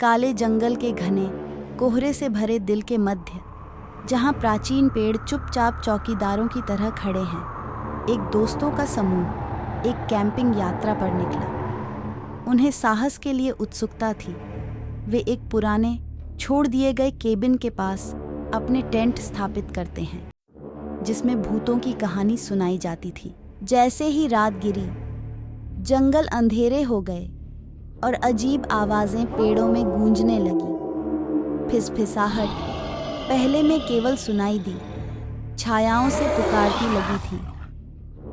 काले जंगल के घने कोहरे से भरे दिल के मध्य, जहाँ प्राचीन पेड़ चुपचाप चौकीदारों की तरह खड़े हैं, एक दोस्तों का समूह एक कैंपिंग यात्रा पर निकला। उन्हें साहस के लिए उत्सुकता थी। वे एक पुराने छोड़ दिए गए केबिन के पास अपने टेंट स्थापित करते हैं, जिसमें भूतों की कहानी सुनाई जाती थी। जैसे ही रात गिरी, जंगल अंधेरे हो गए और अजीब आवाजें पेड़ों में गूंजने लगी। फिसफिसाहट पहले में केवल सुनाई दी, छायाओं से पुकारती लगी थी।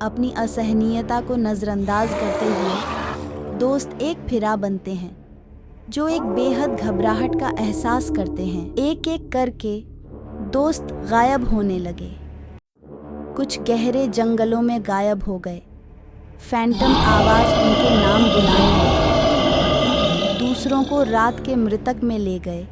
अपनी असहनीयता को नजरअंदाज करते हुए दोस्त एक फिरा बनते हैं, जो एक बेहद घबराहट का एहसास करते हैं। एक एक करके दोस्त गायब होने लगे, कुछ गहरे जंगलों में गायब हो गए। फैंटम आवाज उनके नाम बुलाने लगी, दूसरों को रात के मृतक में ले गए।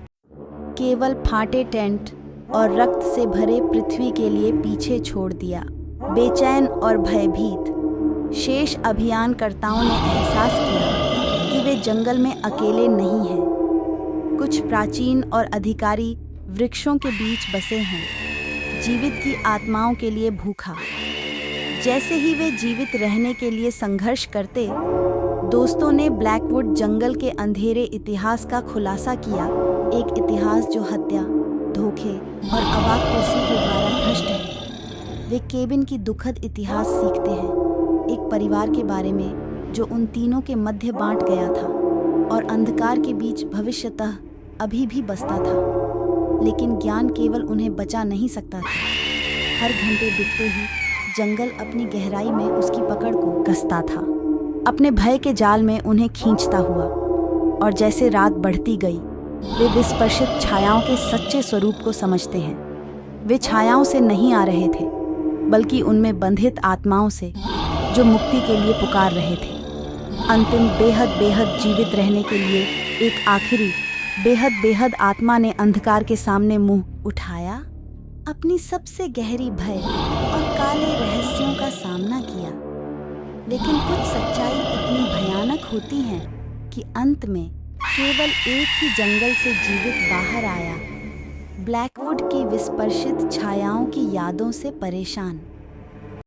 केवल फाटे टेंट और रक्त से भरे पृथ्वी के लिए पीछे छोड़ दिया। बेचैन और भयभीत शेष अभियानकर्ताओं ने एहसास किया कि वे जंगल में अकेले नहीं हैं। कुछ प्राचीन और अधिकारी वृक्षों के बीच बसे हैं, जीवित की आत्माओं के लिए भूखा। जैसे ही वे जीवित रहने के लिए संघर्ष करते, दोस्तों ने ब्लैकवुड जंगल के अंधेरे इतिहास का खुलासा किया। एक इतिहास जो हत्या, धोखे और अवाक कुर्सी के द्वारा भ्रष्ट है। वे केबिन की दुखद इतिहास सीखते हैं, एक परिवार के बारे में जो उन तीनों के मध्य बांट गया था और अंधकार के बीच भविष्यतः अभी भी बसता था। लेकिन ज्ञान केवल उन्हें बचा नहीं सकता था। हर घंटे बीतते ही जंगल अपनी गहराई में उसकी पकड़ को कसता था, अपने भय के जाल में उन्हें खींचता हुआ। और जैसे रात बढ़ती गई, वे विस्पर्शित छायाओं के सच्चे स्वरूप को समझते हैं। वे छायाओं से नहीं आ रहे थे, बल्कि उनमें बंधित आत्माओं से, जो मुक्ति के लिए पुकार रहे थे। अंतिम बेहद जीवित रहने के लिए एक आखिरी बेहद आत्मा ने अंधकार के सामने मुंह उठाया, अपनी सबसे गहरी भय और काले रहस्यों का सामना किया। लेकिन कुछ सच्चाई इतनी भयानक होती हैं कि अंत में केवल एक ही जंगल से जीवित बाहर आया, ब्लैकवुड की विस्पर्शित छायाओं की यादों से परेशान।